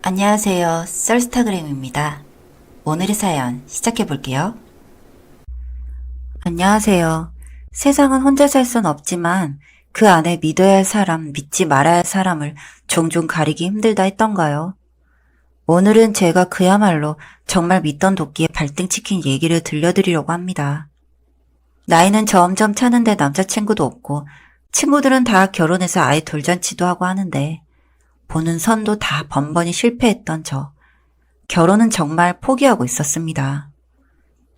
안녕하세요. 썰스타그램입니다. 오늘의 사연 시작해 볼게요. 안녕하세요. 세상은 혼자 살 순 없지만 그 안에 믿어야 할 사람, 믿지 말아야 할 사람을 종종 가리기 힘들다 했던가요? 오늘은 제가 그야말로 정말 믿던 도끼에 발등 찍힌 얘기를 들려드리려고 합니다. 나이는 점점 차는데 남자친구도 없고 친구들은 다 결혼해서 아이 돌잔치도 하고 하는데 보는 선도 다 번번이 실패했던 저. 결혼은 정말 포기하고 있었습니다.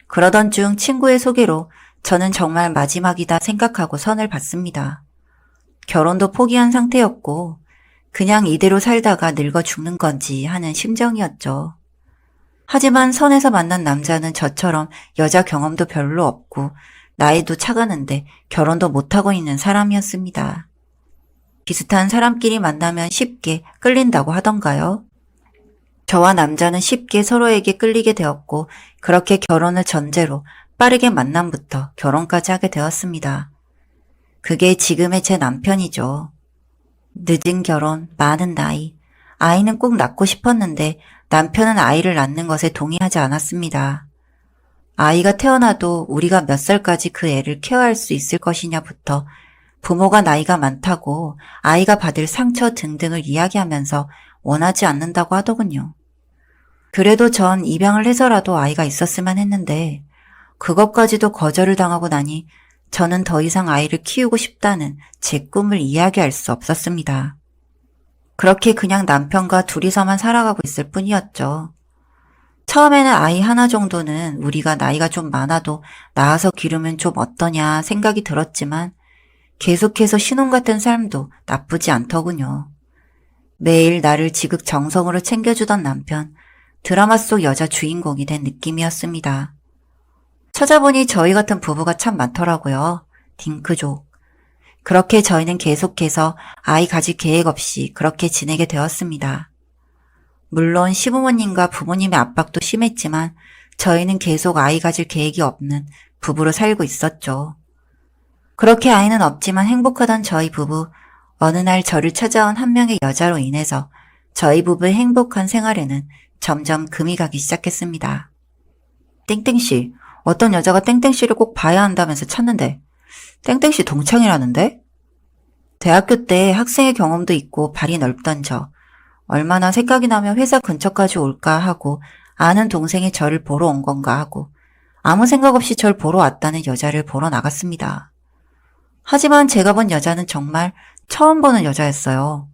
그러던 중 친구의 소개로 저는 정말 마지막이다 생각하고 선을 봤습니다. 결혼도 포기한 상태였고 그냥 이대로 살다가 늙어 죽는 건지 하는 심정이었죠. 하지만 선에서 만난 남자는 저처럼 여자 경험도 별로 없고 나이도 차가는데 결혼도 못하고 있는 사람이었습니다. 비슷한 사람끼리 만나면 쉽게 끌린다고 하던가요? 저와 남자는 쉽게 서로에게 끌리게 되었고 그렇게 결혼을 전제로 빠르게 만남부터 결혼까지 하게 되었습니다. 그게 지금의 제 남편이죠. 늦은 결혼, 많은 나이, 아이는 꼭 낳고 싶었는데 남편은 아이를 낳는 것에 동의하지 않았습니다. 아이가 태어나도 우리가 몇 살까지 그 애를 케어할 수 있을 것이냐부터 부모가 나이가 많다고 아이가 받을 상처 등등을 이야기하면서 원하지 않는다고 하더군요. 그래도 전 입양을 해서라도 아이가 있었으면 했는데 그것까지도 거절을 당하고 나니 저는 더 이상 아이를 키우고 싶다는 제 꿈을 이야기할 수 없었습니다. 그렇게 그냥 남편과 둘이서만 살아가고 있을 뿐이었죠. 처음에는 아이 하나 정도는 우리가 나이가 좀 많아도 낳아서 기르면 좀 어떠냐 생각이 들었지만 계속해서 신혼 같은 삶도 나쁘지 않더군요. 매일 나를 지극정성으로 챙겨주던 남편, 드라마 속 여자 주인공이 된 느낌이었습니다. 찾아보니 저희 같은 부부가 참 많더라고요. 딩크족. 그렇게 저희는 계속해서 아이 가질 계획 없이 그렇게 지내게 되었습니다. 물론 시부모님과 부모님의 압박도 심했지만 저희는 계속 아이 가질 계획이 없는 부부로 살고 있었죠. 그렇게 아이는 없지만 행복하던 저희 부부, 어느 날 저를 찾아온 한 명의 여자로 인해서 저희 부부의 행복한 생활에는 점점 금이 가기 시작했습니다. 땡땡씨, 어떤 여자가 땡땡씨를 꼭 봐야 한다면서 찾는데 땡땡씨 동창이라는데? 대학교 때 학생의 경험도 있고 발이 넓던 저, 얼마나 생각이 나면 회사 근처까지 올까 하고 아는 동생이 저를 보러 온 건가 하고 아무 생각 없이 절 보러 왔다는 여자를 보러 나갔습니다. 하지만 제가 본 여자는 정말 처음 보는 여자였어요.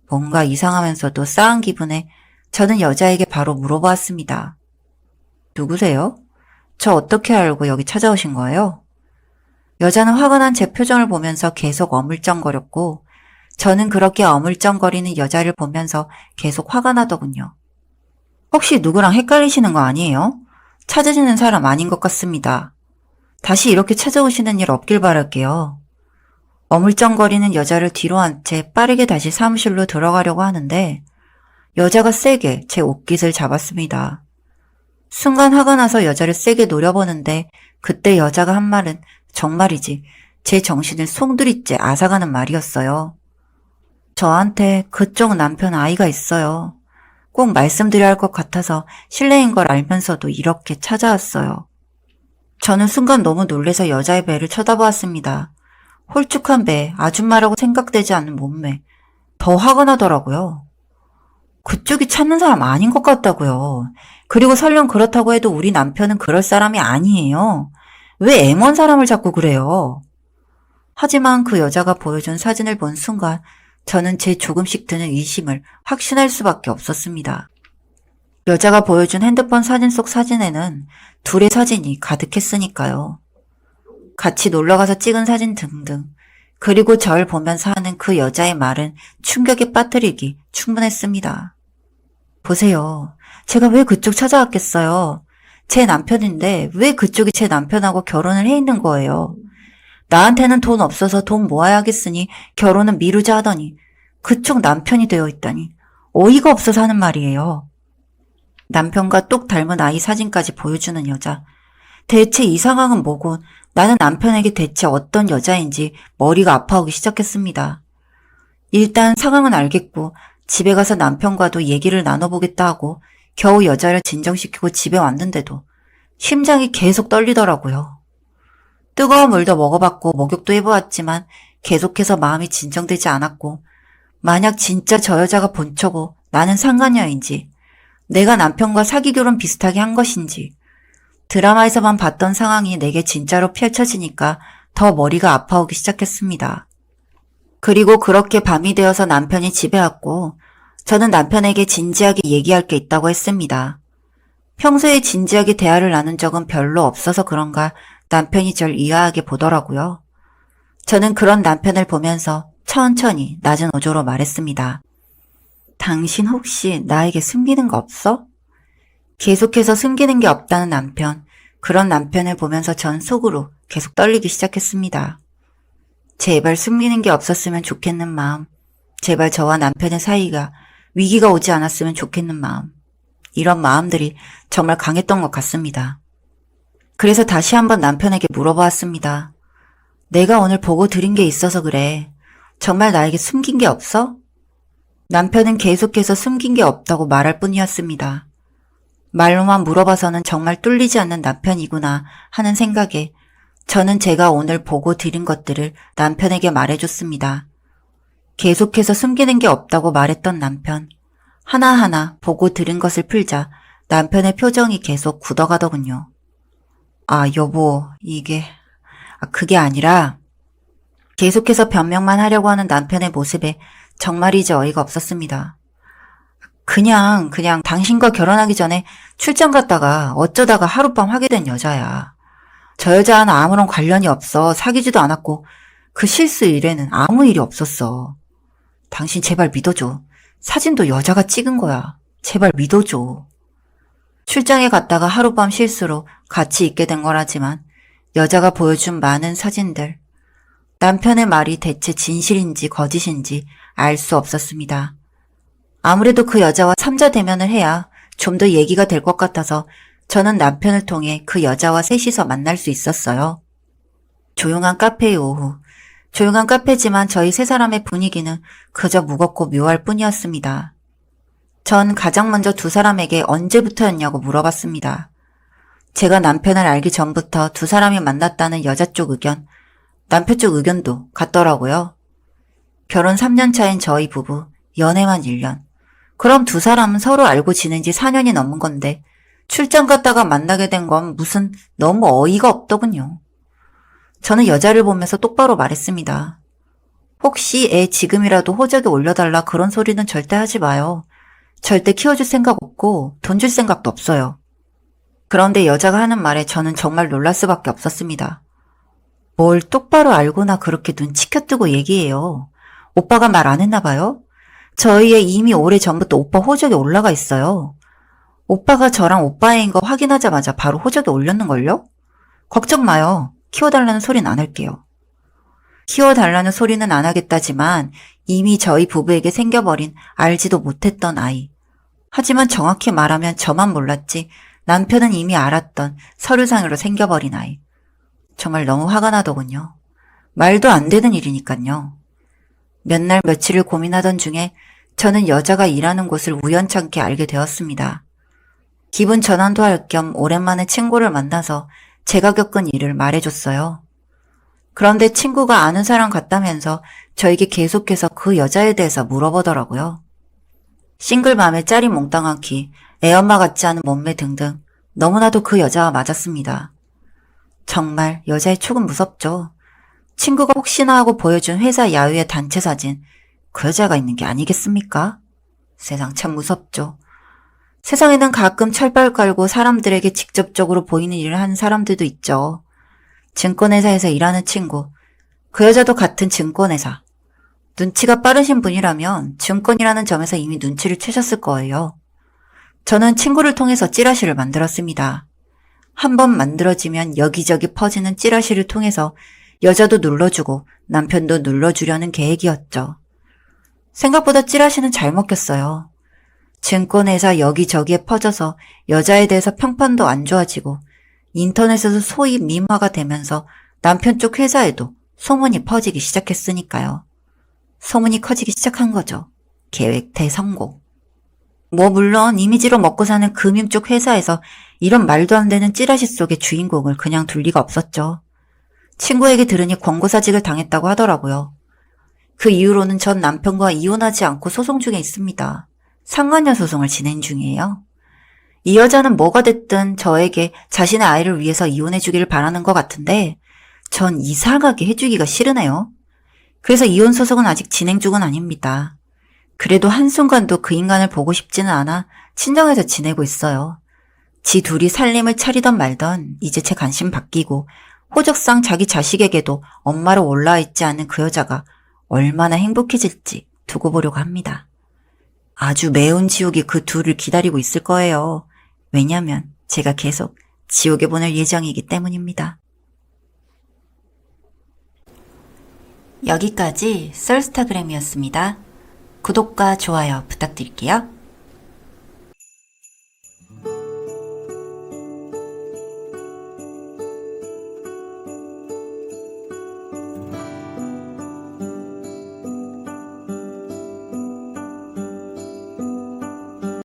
뭔가 이상하면서도 싸한 기분에 저는 여자에게 바로 물어보았습니다. 누구세요? 저 어떻게 알고 여기 찾아오신 거예요? 여자는 화가 난 제 표정을 보면서 계속 어물쩡거렸고 저는 그렇게 어물쩡거리는 여자를 보면서 계속 화가 나더군요. 혹시 누구랑 헷갈리시는 거 아니에요? 찾으시는 사람 아닌 것 같습니다. 다시 이렇게 찾아오시는 일 없길 바랄게요. 어물쩡거리는 여자를 뒤로 한 채 빠르게 다시 사무실로 들어가려고 하는데 여자가 세게 제 옷깃을 잡았습니다. 순간 화가 나서 여자를 세게 노려보는데 그때 여자가 한 말은 정말이지 제 정신을 송두리째 앗아가는 말이었어요. 저한테 그쪽 남편 아이가 있어요. 꼭 말씀드려야 할 것 같아서 실례인 걸 알면서도 이렇게 찾아왔어요. 저는 순간 너무 놀라서 여자의 배를 쳐다보았습니다. 홀쭉한 배, 아줌마라고 생각되지 않는 몸매. 더 화가 나더라고요. 그쪽이 찾는 사람 아닌 것 같다고요. 그리고 설령 그렇다고 해도 우리 남편은 그럴 사람이 아니에요. 왜 애먼 사람을 자꾸 그래요? 하지만 그 여자가 보여준 사진을 본 순간 저는 제 조금씩 드는 의심을 확신할 수밖에 없었습니다. 여자가 보여준 핸드폰 사진 속 사진에는 둘의 사진이 가득했으니까요. 같이 놀러가서 찍은 사진 등등. 그리고 절 보면서 하는 그 여자의 말은 충격에 빠뜨리기 충분했습니다. 보세요. 제가 왜 그쪽 찾아왔겠어요? 제 남편인데 왜 그쪽이 제 남편하고 결혼을 해 있는 거예요? 나한테는 돈 없어서 돈 모아야 하겠으니 결혼은 미루자 하더니 그쪽 남편이 되어 있다니 어이가 없어서 하는 말이에요. 남편과 똑 닮은 아이 사진까지 보여주는 여자. 대체 이 상황은 뭐고 나는 남편에게 대체 어떤 여자인지 머리가 아파오기 시작했습니다. 일단 상황은 알겠고 집에 가서 남편과도 얘기를 나눠보겠다 하고 겨우 여자를 진정시키고 집에 왔는데도 심장이 계속 떨리더라고요. 뜨거운 물도 먹어봤고 목욕도 해보았지만 계속해서 마음이 진정되지 않았고 만약 진짜 저 여자가 본처고 나는 상간녀인지 내가 남편과 사기 결혼 비슷하게 한 것인지 드라마에서만 봤던 상황이 내게 진짜로 펼쳐지니까 더 머리가 아파오기 시작했습니다. 그리고 그렇게 밤이 되어서 남편이 집에 왔고 저는 남편에게 진지하게 얘기할 게 있다고 했습니다. 평소에 진지하게 대화를 나눈 적은 별로 없어서 그런가 남편이 절 의아하게 보더라고요. 저는 그런 남편을 보면서 천천히 낮은 어조로 말했습니다. 당신 혹시 나에게 숨기는 거 없어? 계속해서 숨기는 게 없다는 남편, 그런 남편을 보면서 전 속으로 계속 떨리기 시작했습니다. 제발 숨기는 게 없었으면 좋겠는 마음, 제발 저와 남편의 사이가 위기가 오지 않았으면 좋겠는 마음, 이런 마음들이 정말 강했던 것 같습니다. 그래서 다시 한번 남편에게 물어보았습니다. 내가 오늘 보고 드린 게 있어서 그래. 정말 나에게 숨긴 게 없어? 남편은 계속해서 숨긴 게 없다고 말할 뿐이었습니다. 말로만 물어봐서는 정말 뚫리지 않는 남편이구나 하는 생각에 저는 제가 오늘 보고 드린 것들을 남편에게 말해줬습니다. 계속해서 숨기는 게 없다고 말했던 남편. 하나하나 보고 들은 것을 풀자 남편의 표정이 계속 굳어가더군요. 여보, 그게 아니라 계속해서 변명만 하려고 하는 남편의 모습에 정말이지 어이가 없었습니다. 그냥 당신과 결혼하기 전에 출장 갔다가 어쩌다가 하룻밤 하게 된 여자야. 저 여자와는 아무런 관련이 없어. 사귀지도 않았고 그 실수 일에는 아무 일이 없었어. 당신 제발 믿어줘. 사진도 여자가 찍은 거야. 제발 믿어줘. 출장에 갔다가 하룻밤 실수로 같이 있게 된 거라지만 여자가 보여준 많은 사진들. 남편의 말이 대체 진실인지 거짓인지 알 수 없었습니다. 아무래도 그 여자와 3자 대면을 해야 좀 더 얘기가 될 것 같아서 저는 남편을 통해 그 여자와 셋이서 만날 수 있었어요. 조용한 카페의 오후. 조용한 카페지만 저희 세 사람의 분위기는 그저 무겁고 묘할 뿐이었습니다. 전 가장 먼저 두 사람에게 언제부터였냐고 물어봤습니다. 제가 남편을 알기 전부터 두 사람이 만났다는 여자 쪽 의견, 남편 쪽 의견도 같더라고요. 결혼 3년 차인 저희 부부, 연애만 1년. 그럼 두 사람은 서로 알고 지낸 지 4년이 넘은 건데 출장 갔다가 만나게 된 건 무슨 너무 어이가 없더군요. 저는 여자를 보면서 똑바로 말했습니다. 혹시 애 지금이라도 호적에 올려달라 그런 소리는 절대 하지 마요. 절대 키워줄 생각 없고 돈 줄 생각도 없어요. 그런데 여자가 하는 말에 저는 정말 놀랄 수밖에 없었습니다. 뭘 똑바로 알고나 그렇게 눈 치켜뜨고 얘기해요. 오빠가 말 안 했나 봐요? 저희 애 이미 오래전부터 오빠 호적에 올라가 있어요. 오빠가 저랑 오빠애인 거 확인하자마자 바로 호적에 올렸는걸요? 걱정 마요. 키워달라는 소리는 안 할게요. 키워달라는 소리는 안 하겠다지만 이미 저희 부부에게 생겨버린 알지도 못했던 아이. 하지만 정확히 말하면 저만 몰랐지 남편은 이미 알았던 서류상으로 생겨버린 아이. 정말 너무 화가 나더군요. 말도 안 되는 일이니까요. 몇 날 며칠을 고민하던 중에 저는 여자가 일하는 곳을 우연찮게 알게 되었습니다. 기분 전환도 할 겸 오랜만에 친구를 만나서 제가 겪은 일을 말해줬어요. 그런데 친구가 아는 사람 같다면서 저에게 계속해서 그 여자에 대해서 물어보더라고요. 싱글맘에 짜리 몽땅한 키, 애엄마 같지 않은 몸매 등등 너무나도 그 여자와 맞았습니다. 정말 여자의 촉은 무섭죠. 친구가 혹시나 하고 보여준 회사 야유의 단체 사진, 그 여자가 있는 게 아니겠습니까? 세상 참 무섭죠. 세상에는 가끔 철발 깔고 사람들에게 직접적으로 보이는 일을 하는 사람들도 있죠. 증권회사에서 일하는 친구, 그 여자도 같은 증권회사. 눈치가 빠르신 분이라면 증권이라는 점에서 이미 눈치를 채셨을 거예요. 저는 친구를 통해서 찌라시를 만들었습니다. 한번 만들어지면 여기저기 퍼지는 찌라시를 통해서 여자도 눌러주고 남편도 눌러주려는 계획이었죠. 생각보다 찌라시는 잘 먹혔어요. 증권회사 여기저기에 퍼져서 여자에 대해서 평판도 안 좋아지고 인터넷에서 소위 밈화가 되면서 남편 쪽 회사에도 소문이 퍼지기 시작했으니까요. 소문이 커지기 시작한 거죠. 계획 대성공. 물론 이미지로 먹고 사는 금융 쪽 회사에서 이런 말도 안 되는 찌라시 속의 주인공을 그냥 둘 리가 없었죠. 친구에게 들으니 권고사직을 당했다고 하더라고요. 그 이후로는 전 남편과 이혼하지 않고 소송 중에 있습니다. 상간녀 소송을 진행 중이에요. 이 여자는 뭐가 됐든 저에게 자신의 아이를 위해서 이혼해주기를 바라는 것 같은데 전 이상하게 해주기가 싫으네요. 그래서 이혼 소송은 아직 진행 중은 아닙니다. 그래도 한순간도 그 인간을 보고 싶지는 않아 친정에서 지내고 있어요. 지 둘이 살림을 차리던 말던 이제 제 관심 바뀌고 호적상 자기 자식에게도 엄마로 올라와 있지 않은 그 여자가 얼마나 행복해질지 두고 보려고 합니다. 아주 매운 지옥이 그 둘을 기다리고 있을 거예요. 왜냐면 제가 계속 지옥에 보낼 예정이기 때문입니다. 여기까지 썰스타그램이었습니다. 구독과 좋아요 부탁드릴게요.